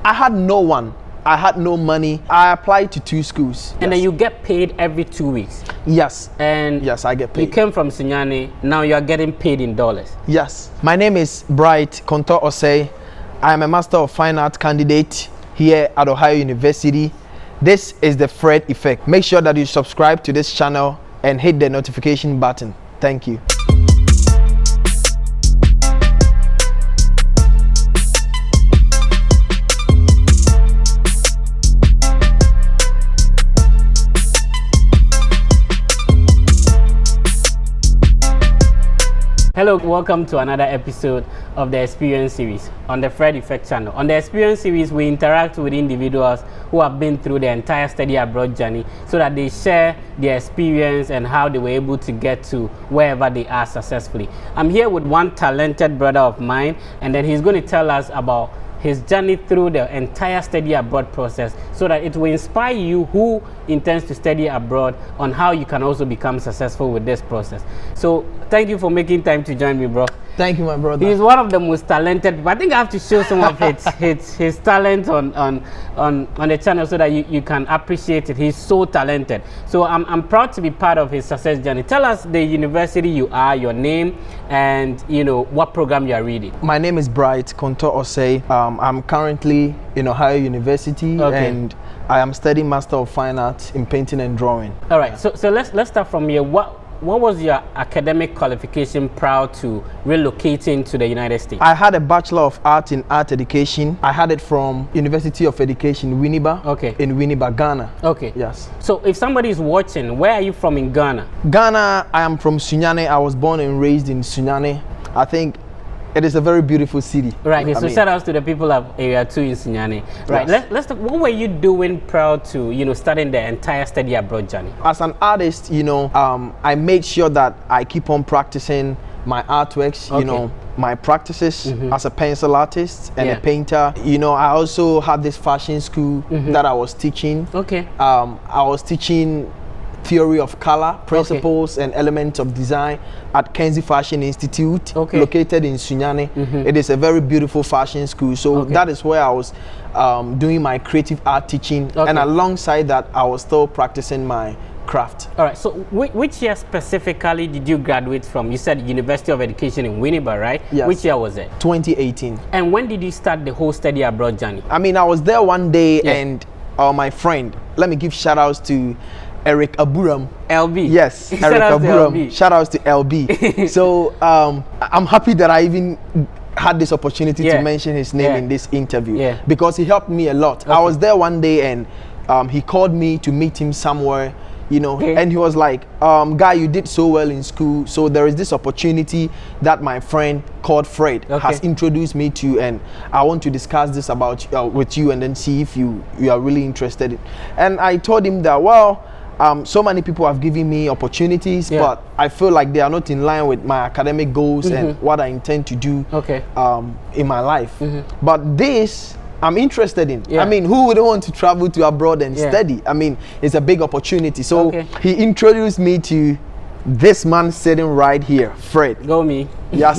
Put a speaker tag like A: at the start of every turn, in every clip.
A: I had no one. I had no money. I applied to 2 schools.
B: And then you get paid every 2 weeks.
A: Yes.
B: And
A: yes, I get paid.
B: You came from Sunyani. Now you are getting paid in dollars.
A: Yes. My name is Bright Konto Osei. I am a Master of Fine Art candidate here at Ohio University. This is the Fred Effect. Make sure that you subscribe to this channel and hit the notification button. Thank you.
B: Hello, welcome to another episode of the Experience Series on the Fred Effect channel. On the Experience Series, we interact with individuals who have been through the entire study abroad journey so that they share their experience and how they were able to get to wherever they are successfully. I'm here with one talented brother of mine, and then he's going to tell us about his journey through the entire study abroad process so that it will inspire you who intends to study abroad on how you can also become successful with this process. So thank you for making time to join me, bro.
A: Thank you, my brother.
B: He's one of the most talented people. I think I have to show some of his talent on the channel so that you can appreciate it. He's so talented. So I'm proud to be part of his success journey. Tell us the university you are, your name, and what program you are reading.
A: My name is Bright Konto Osei. I'm currently in Ohio University, and I am studying Master of Fine Art in painting and drawing.
B: All right. So let's start from here. What was your academic qualification prior to relocating to the United States?
A: I had a Bachelor of Art in Art Education. I had it from University of Education, Winneba, in Winneba, Ghana.
B: Okay.
A: Yes.
B: So if somebody is watching, where are you from in Ghana?
A: Ghana, I am from Sunyani. I was born and raised in Sunyani. I think it is a very beautiful city.
B: Right. So shout outs to the people of Area 2 in Sunyani. Right.
A: Yes.
B: Let's talk. What were you doing prior to starting the entire study abroad journey?
A: As an artist, I made sure that I keep on practicing my artworks. My practices as a pencil artist and a painter. I also had this fashion school that I was teaching. Okay. I was teaching theory of color, principles and elements of design at Kenzie Fashion Institute, located in Sunyani. It is a very beautiful fashion school. So that is where I was doing my creative art teaching, and alongside that I was still practicing my craft.
B: All right, so which year specifically did you graduate from? You said University of Education in Winneba, right?
A: Yes.
B: Which year was it?
A: 2018.
B: And when did you start the whole study abroad journey?
A: I mean, I was there one day and my friend, let me give shout outs to Eric Aburam.
B: LB.
A: Yes, Eric Aburam. Shout outs to LB. So I'm happy that I even had this opportunity to mention his name in this interview because he helped me a lot. I was there one day and he called me to meet him somewhere, and he was like, guy, you did so well in school, so there is this opportunity that my friend called Fred has introduced me to, and I want to discuss this about with you and then see if you are really interested in. And I told him that, well, so many people have given me opportunities, but I feel like they are not in line with my academic goals and what I intend to do in my life. But this, I'm interested in. I mean, who would want to travel to abroad and study? I mean, it's a big opportunity. So he introduced me to this man sitting right here, Fred.
B: Go me.
A: Yes.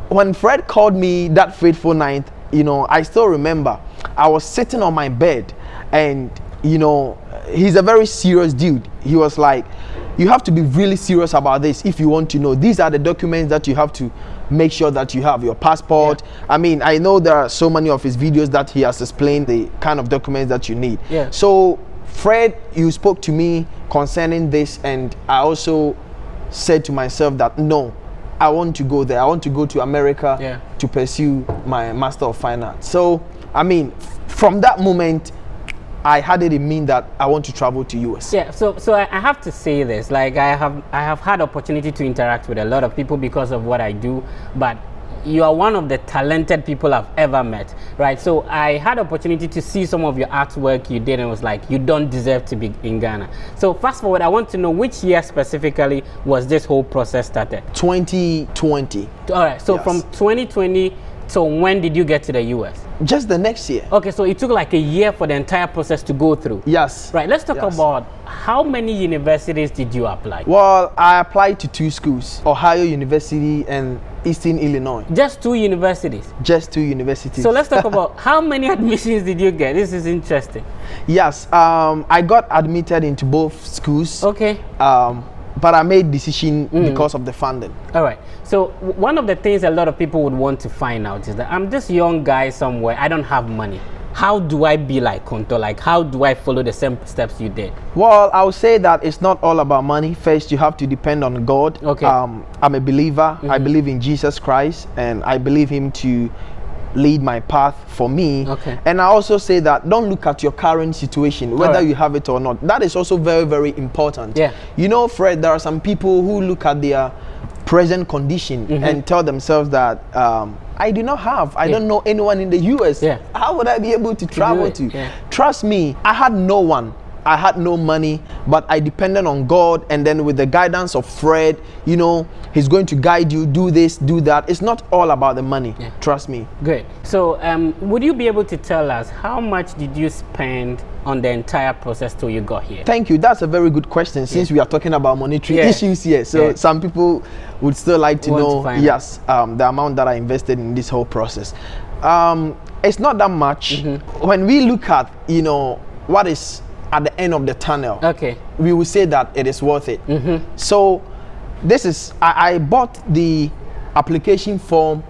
A: When Fred called me that fateful night, I still remember I was sitting on my bed and he's a very serious dude. He was like, you have to be really serious about this if you want to know. These are the documents that you have to make sure that you have. Your passport. I mean, I know there are so many of his videos that he has explained the kind of documents that you need. So Fred, you spoke to me concerning this, and I also said to myself that no, I want to go there. I want to go to America to pursue my Master of Fine Art. So I mean, from that moment I had it in me that I want to travel to US.
B: So I have to say this, like I have had opportunity to interact with a lot of people because of what I do, but you are one of the talented people I've ever met, right? So I had opportunity to see some of your artwork you did and was like, you don't deserve to be in Ghana. So fast forward, I want to know which year specifically was this whole process started?
A: 2020.
B: All right, so from 2020, so when did you get to the US?
A: Just the next year.
B: Okay, so it took like a year for the entire process to go through.
A: Yes.
B: Right, let's talk about how many universities did you apply?
A: Well, I applied to 2 schools, Ohio University and Eastern Illinois.
B: Just 2 universities?
A: Just 2 universities.
B: So let's talk about how many admissions did you get? This is interesting.
A: Yes, I got admitted into both schools.
B: Okay.
A: But I made decision because of the funding.
B: All right. So one of the things a lot of people would want to find out is that I'm this young guy somewhere, I don't have money. How do I be like Konto? Like, how do I follow the same steps you did?
A: Well, I would say that it's not all about money. First, you have to depend on God.
B: Okay.
A: I'm a believer. I believe in Jesus Christ, and I believe him to lead my path for me.
B: Okay.
A: And I also say that don't look at your current situation, whether you have it or not. That is also very, very important.
B: Yeah.
A: You know, Fred, there are some people who look at their present condition and tell themselves that I do not have. I don't know anyone in the US.
B: Yeah.
A: How would I be able to travel to?
B: Yeah.
A: Trust me, I had no one. I had no money, but I depended on God, and then with the guidance of Fred, you know, he's going to guide you, do this, do that. It's not all about the money. Yeah. Trust me.
B: Great. So would you be able to tell us how much did you spend on the entire process till you got here?
A: Thank you. That's a very good question, since we are talking about monetary issues here. So some people would still like to know, the amount that I invested in this whole process. It's not that much. When we look at, you know, what is at the end of the tunnel, we will say that it is worth it. So this is, I bought the application form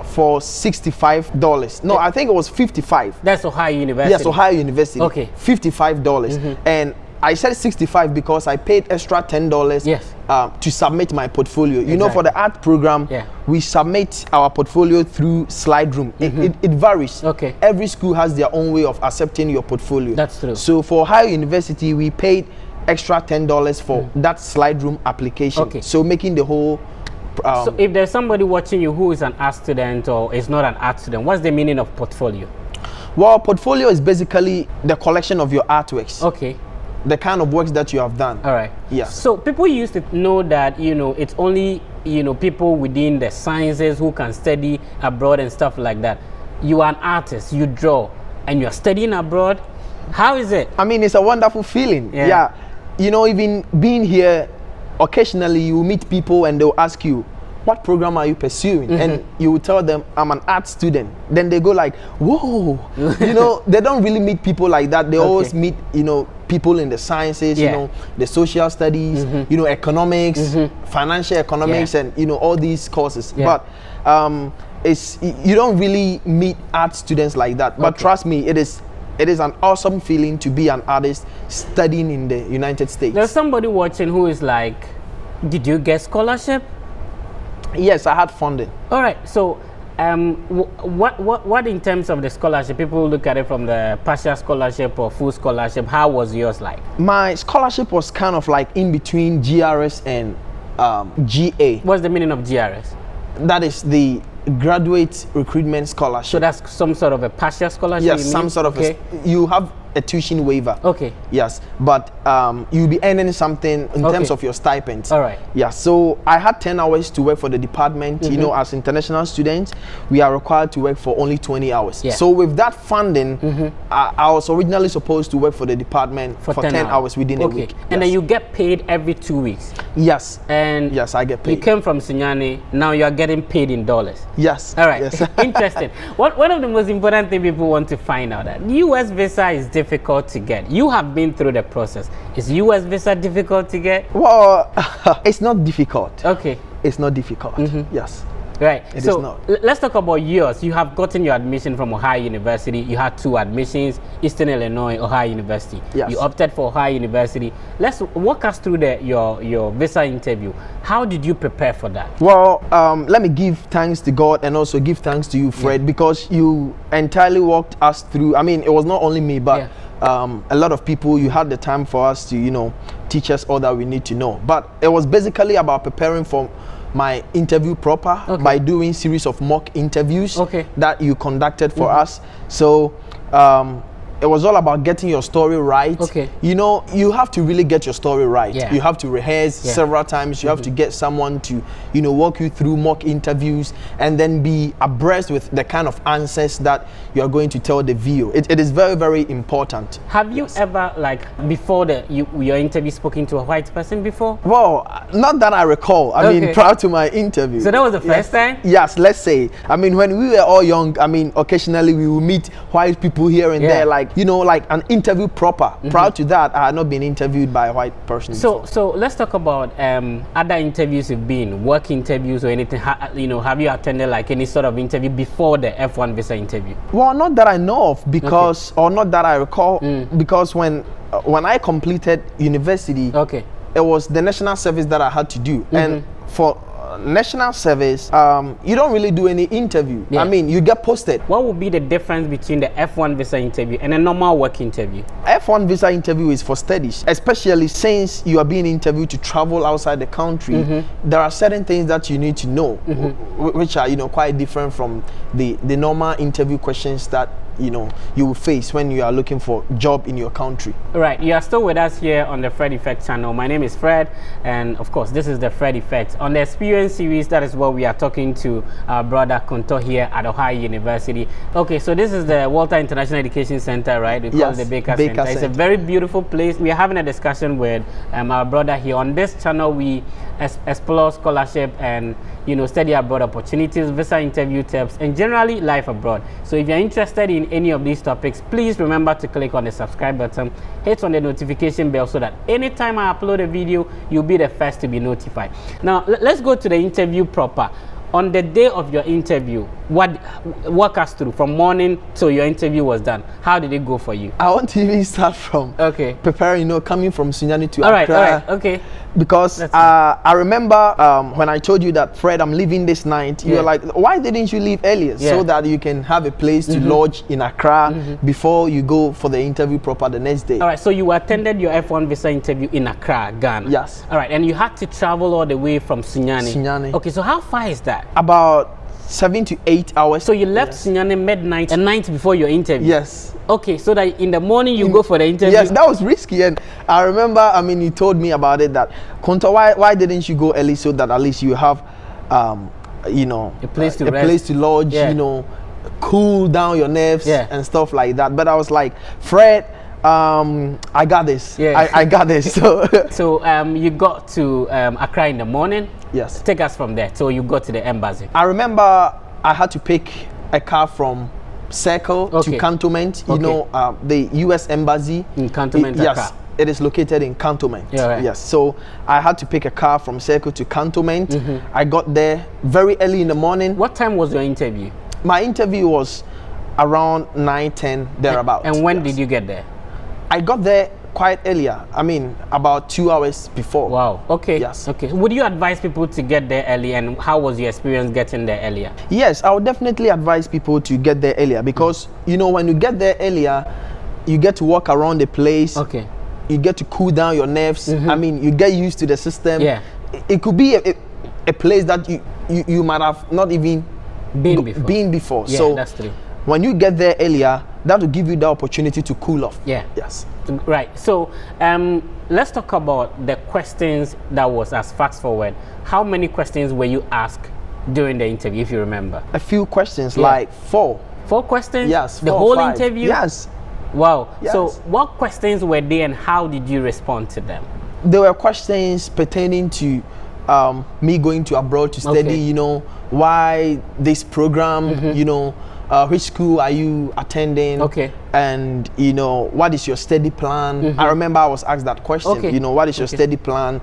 A: for $65. No, I think it was $55.
B: That's Ohio University.
A: Yes, Ohio University.
B: Okay.
A: $55. And I said 65 because I paid extra $10 to submit my portfolio. You know, for the art program, we submit our portfolio through Slide Room. It varies.
B: Okay.
A: Every school has their own way of accepting your portfolio.
B: That's true.
A: So for Ohio University, we paid extra $10 for that Slide Room application.
B: Okay.
A: So making the whole...
B: so if there's somebody watching you who is an art student or is not an art student, what's the meaning of portfolio? Well,
A: portfolio is basically the collection of your artworks.
B: Okay.
A: The kind of works that you have done.
B: All right.
A: Yes.
B: So people used to know that, you know, it's only, you know, people within the sciences who can study abroad and stuff like that. You are an artist, you draw, and you're studying abroad. How is it?
A: I mean, it's a wonderful feeling. Yeah. You know, even being here, occasionally you meet people and they'll ask you, what program are you pursuing? And you will tell them, I'm an art student. Then they go like, whoa. You know, they don't really meet people like that. They always meet, you know, people in the sciences, you know, the social studies, you know, economics, financial economics, and, you know, all these courses. But it's, you don't really meet art students like that. But trust me, it is an awesome feeling to be an artist studying in the United States.
B: There's somebody watching who is like, did you get scholarship?
A: Yes, I had funding.
B: All right. So what in terms of the scholarship? People look at it from the partial scholarship or full scholarship. How was yours like?
A: My scholarship was kind of like in between GRS and GA.
B: What's the meaning of GRS?
A: That is the Graduate Recruitment Scholarship.
B: So that's some sort of a partial scholarship?
A: Yes, some sort of you have a tuition waiver.
B: Okay.
A: Yes, but you'll be earning something in terms of your stipends.
B: All right.
A: Yeah, so I had 10 hours to work for the department. You know, as international students, we are required to work for only 20 hours. Yeah. So with that funding, I was originally supposed to work for the department for 10 hours within a week.
B: And then you get paid every 2 weeks?
A: Yes.
B: And
A: yes, I get paid.
B: You came from Sunyani, now you are getting paid in dollars?
A: Yes.
B: All right.
A: Yes.
B: Interesting. One of the most important things people want to find out, that US visa is difficult to get. You have been through the process. Is US visa difficult to get?
A: Well, it's not difficult.
B: Okay.
A: It's not difficult. Yes.
B: Right.
A: It is not.
B: Let's talk about yours. You have gotten your admission from Ohio University. You had 2 admissions, Eastern Illinois, Ohio University.
A: Yes.
B: You opted for Ohio University. Let's walk us through your visa interview. How did you prepare for that?
A: Well, let me give thanks to God and also give thanks to you, Fred, because you entirely walked us through. I mean, it was not only me, but a lot of people. You had the time for us to, you know, teach us all that we need to know. But it was basically about preparing for my interview proper by doing series of mock interviews that you conducted for us. So it was all about getting your story right.
B: Okay.
A: You know, you have to really get your story right.
B: Yeah.
A: You have to rehearse several times. You have to get someone to, you know, walk you through mock interviews and then be abreast with the kind of answers that you are going to tell the VO. It is very, very important.
B: Have you ever, like, before your interview, spoken to a white person before?
A: Well, not that I recall. I mean, prior to my interview.
B: So that was the first time?
A: Yes, let's say. I mean, when we were all young, I mean, occasionally we will meet white people here and there, like, you know, like an interview proper. Prior to that, I had not been interviewed by a white person.
B: So let's talk about other interviews you've been, work interviews or anything. You know, have you attended like any sort of interview before the F1 visa interview?
A: Well, not that I know of, because, or not that I recall, because when I completed university, it was the national service that I had to do, and for national service, you don't really do any interview. I mean, you get posted.
B: What would be the difference between the F1 visa interview and a normal work interview?
A: F1 visa interview is for studies, especially since you are being interviewed to travel outside the country. There are certain things that you need to know, which are, you know, quite different from the normal interview questions that, you know, you will face when you are looking for a job in your country. Right,
B: you are still with us here on the Fred Effect channel. My name is Fred, and of course this is the Fred Effect. On the experience series, that is what we are talking to our brother Konto here at Ohio University. Okay, so this is the Walter International Education Center, right? We call it the Baker Center. It's a very beautiful place. We are having a discussion with our brother here. On this channel, we explore scholarship and, you know, study abroad opportunities, visa interview tips, and generally life abroad. So if you're interested in any of these topics, please remember to click on the subscribe button, hit on the notification bell so that anytime I upload a video, you'll be the first to be notified. Now, let's go to the interview proper. On the day of your interview, walk us through from morning till your interview was done. How did it go for you?
A: I want to even start from preparing, you know, coming from Sunyani to Accra.
B: All right, okay.
A: Because I remember when I told you that, Fred, I'm leaving this night, you were like, why didn't you leave earlier? So that you can have a place to lodge in Accra before you go for the interview proper the next day.
B: All right, so you attended your F1 visa interview in Accra, Ghana.
A: Yes.
B: All right, and you had to travel all the way from Sunyani.
A: Sunyani.
B: Okay, so how far is that?
A: About 7 to 8 hours.
B: So you left Sunyani midnight, a night before your interview?
A: Yes.
B: Okay, so that in the morning you go for the interview?
A: Yes, that was risky, and I remember, I mean, you told me about it, that Konto, why didn't you go early so that at least you have, you know,
B: a place to
A: rest, place to lodge, you know, cool down your nerves and stuff like that. But I was like, Fred, I got this. I got this.
B: So you got to Accra in the morning.
A: Yes.
B: Take us from there. So you got to the embassy.
A: I remember I had to pick a car from Circle to Cantonment. You know, the U.S. Embassy
B: in Cantonment.
A: Yes, it is located in Cantonment. Yes. So I had to pick a car from Circle to Cantonment. I got there very early in the morning.
B: What time was your interview?
A: My interview was around 9-10 thereabouts.
B: And when did you get there?
A: I got there quite earlier. I mean, about 2 hours before.
B: Wow. Okay.
A: Yes.
B: Okay. Would you advise people to get there early, and how was your experience getting there earlier?
A: Yes, I would definitely advise people to get there earlier, because you know, when you get there earlier, you get to walk around the place.
B: Okay.
A: You get to cool down your nerves. I mean, you get used to the system.
B: Yeah.
A: It could be a place that you might have not even been before.
B: Yeah,
A: so
B: that's true.
A: When you get there earlier, that will give you the opportunity to cool off.
B: Yeah.
A: Yes.
B: Right. So let's talk about the questions that was as fast forward. How many questions were you asked during the interview, if you remember?
A: A few questions, like 4.
B: 4 questions?
A: Yes.
B: The
A: 4
B: whole
A: 5.
B: interview?
A: Yes.
B: Wow.
A: Yes.
B: So what questions were they, and how did you respond to them?
A: There were questions pertaining to me going to abroad to study, you know, why this program, you know, which school are you attending? And, you know, what is your study plan? I remember I was asked that question, you know, what is your study plan?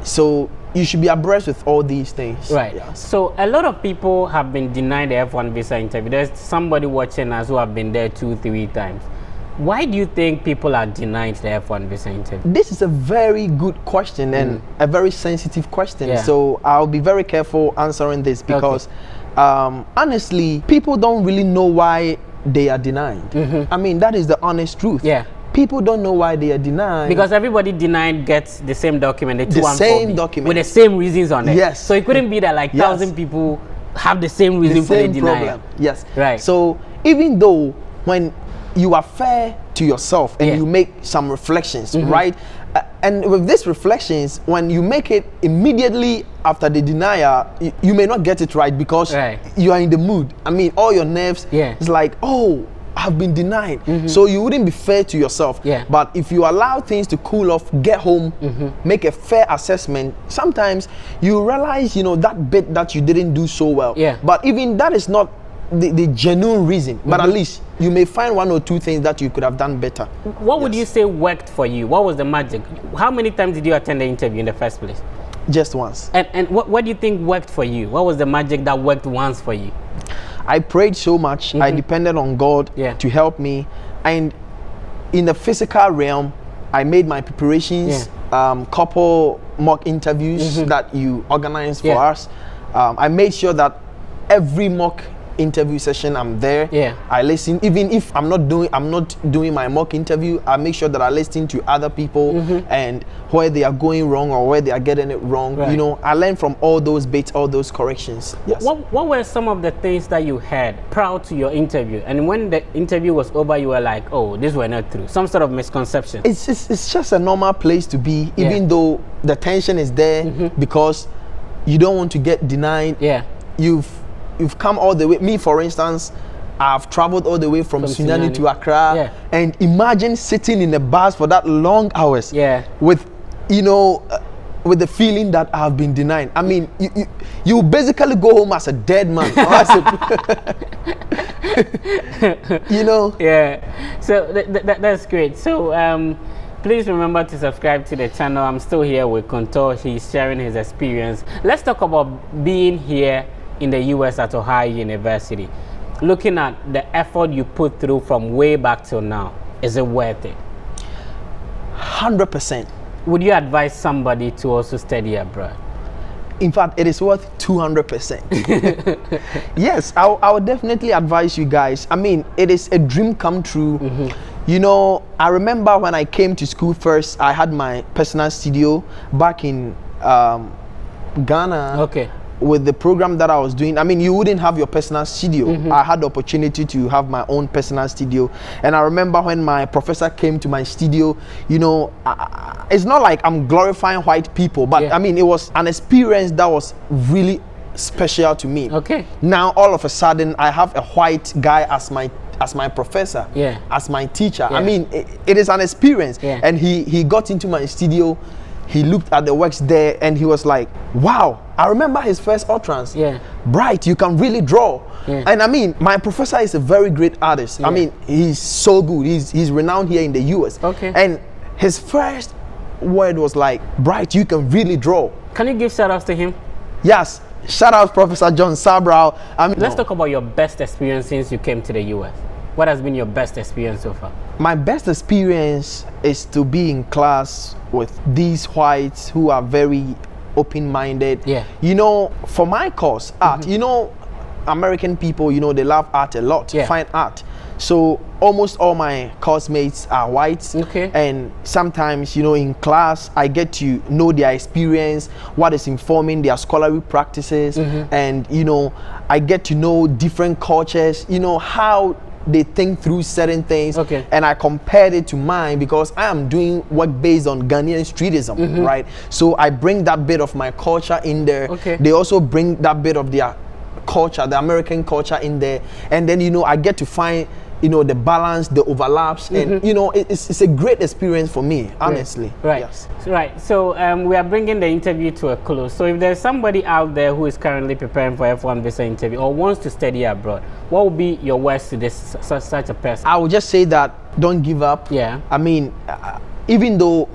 A: So you should be abreast with all these things.
B: Right. Yes. So a lot of people have been denied the F1 visa interview. There's somebody watching us who have been there 2-3 times. Why do you think people are denied the F1 visa interview?
A: This is a very good question and a very sensitive question. So I'll be very careful answering this, because honestly, people don't really know why they are denied. I mean, that is the honest truth. People don't know why they are denied.
B: Because everybody denied gets the same document,
A: the same document.
B: With the same reasons on it.
A: Yes.
B: So it couldn't be that like 1,000 people have the same reason for the denial.
A: Yes.
B: Right.
A: So even though when you are fair to yourself and you make some reflections, right? And with these reflections, when you make it immediately after the denial, you may not get it right because you are in the mood. I mean, all your nerves is like, oh, I've been denied. So you wouldn't be fair to yourself. But if you allow things to cool off, get home, make a fair assessment, sometimes you realize, you know, that bit that you didn't do so well. But even that is not the genuine reason, but at least you may find one or two things that you could have done better.
B: What would you say worked for you? What was the magic? How many times did you attend the interview in the first place?
A: Just once.
B: And what do you think worked for you? What was the magic that worked once for you?
A: I prayed so much. I depended on God to help me. And in the physical realm, I made my preparations, couple mock interviews that you organized for us. I made sure that every mock interview session I'm there. I listen. Even if I'm not doing my mock interview, I make sure that I listen to other people and where they are going wrong or where they are getting it wrong. You know, I learn from all those bits, all those corrections.
B: What were some of the things that you had prior to your interview, and when the interview was over you were like, oh, these were not true? Some sort of misconception.
A: It's just a normal place to be, even though the tension is there because you don't want to get denied. You've come all the way. Me, for instance, I've traveled all the way from Sunyani to Accra, and imagine sitting in the bus for that long hours with, you know, with the feeling that I've been denied. I mean, you basically go home as a dead man. You know?
B: So that's great. So please remember to subscribe to the channel. I'm still here with Konto. He's sharing his experience. Let's talk about being here in the US at Ohio University. Looking at the effort you put through from way back till now, is it worth it?
A: 100%.
B: Would you advise somebody to also study abroad?
A: In fact, it is worth 200%. Yes, I would definitely advise you guys. I mean, it is a dream come true. You know, I remember when I came to school first, I had my personal studio back in Ghana. With the program that I was doing. I mean, you wouldn't have your personal studio. I had the opportunity to have my own personal studio. And I remember when my professor came to my studio, you know, it's not like I'm glorifying white people, but I mean, it was an experience that was really special to me. Now, all of a sudden, I have a white guy as my professor, as my teacher. I mean, it is an experience. And he got into my studio. He looked at the works there and he was like, wow. I remember his first utterance. Bright, you can really draw. And I mean, my professor is a very great artist. I mean, he's so good. He's renowned here in the US. And his first word was like, Bright, you can really draw.
B: Can you give shout outs to him?
A: Yes. Shout out Professor John Sabral. I mean,
B: let's talk about your best experience since you came to the US. What has been your best experience so far?
A: My best experience is to be in class with these whites who are very open-minded. You know, for my course, art, you know, American people, you know, they love art a lot, fine art. So almost all my classmates are whites. And sometimes, you know, in class, I get to know their experience, what is informing their scholarly practices. And, you know, I get to know different cultures, you know, how they think through certain things. And I compared it to mine because I am doing work based on Ghanaian streetism, right? So I bring that bit of my culture in there. They also bring that bit of their culture, the American culture in there. And then, you know, I get to find, you know, the balance, the overlaps, and you know, it's a great experience for me, honestly.
B: So we are bringing the interview to a close. So if there's somebody out there who is currently preparing for F1 visa interview or wants to study abroad, what would be your words to this such a person?
A: I would just say that don't give up. I mean, even though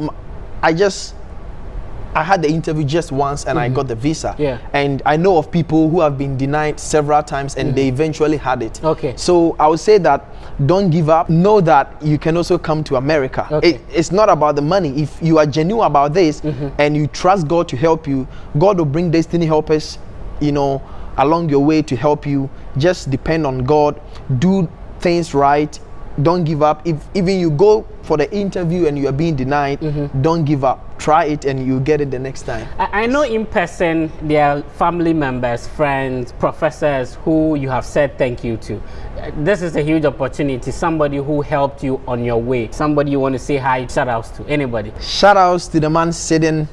A: I had the interview just once and I got the visa. And I know of people who have been denied several times and they eventually had it. So I would say that don't give up. Know that you can also come to America. It's not about the money. If you are genuine about this and you trust God to help you, God will bring destiny helpers, you know, along your way to help you. Just depend on God. Do things right. Don't give up. If even you go for the interview and you are being denied, don't give up. Try it and you get it the next time.
B: I know in person there are family members, friends, professors who you have said thank you to. This is a huge opportunity. Somebody who helped you on your way. Somebody you want to say hi, shout outs to. Anybody.
A: Shout outs to the man sitting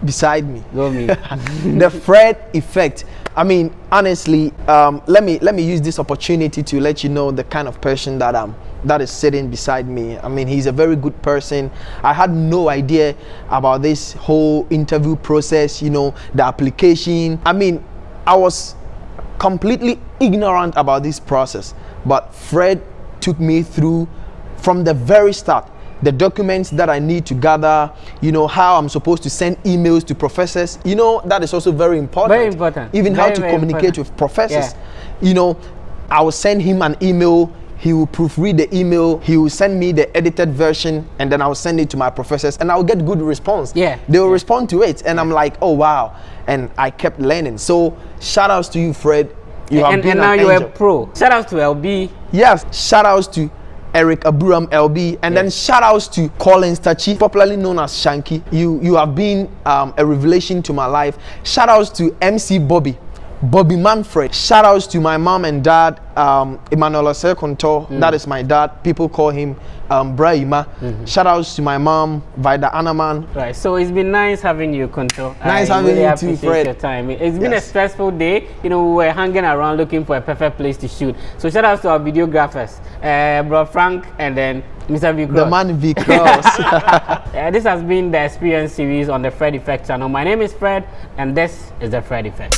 A: beside me.
B: Go me.
A: The Fred effect. I mean, honestly, let me use this opportunity to let you know the kind of person that is sitting beside me. I mean, he's a very good person. I had no idea about this whole interview process, you know, the application. I mean, I was completely ignorant about this process, but Fred took me through from the very start. The documents that I need to gather, you know, how I'm supposed to send emails to professors, you know, that is also very important.
B: Very important.
A: Even
B: very,
A: how to communicate with professors.
B: Yeah.
A: You know, I will send him an email, he will proofread the email, he will send me the edited version, and then I will send it to my professors, and I'll get good response.
B: Yeah.
A: They will respond to it, and I'm like, oh wow. And I kept learning. So shout outs to you, Fred. You have been
B: and now
A: an
B: you're
A: angel.
B: a pro. Shout outs to LB.
A: Yes, shout outs to Eric Aburam LB, and then shout outs to Collins Tachi, popularly known as Shanky. You have been a revelation to my life. Shout outs to MC Bobby Manfred. Shout outs to my mom and dad, Emmanuel Sekonto, that is my dad. People call him Brahima. Shout outs to my mom, Vida Anaman.
B: Right, so it's been nice having you, Konto.
A: Nice having
B: really
A: you too, Fred.
B: Your time. It's been a stressful day. You know, we were hanging around looking for a perfect place to shoot. So shout outs to our videographers, Bro Frank and then Mr. V. Cross.
A: The man V. Cross.
B: This has been the Experience series on the Fred Effect channel. My name is Fred, and this is the Fred Effect.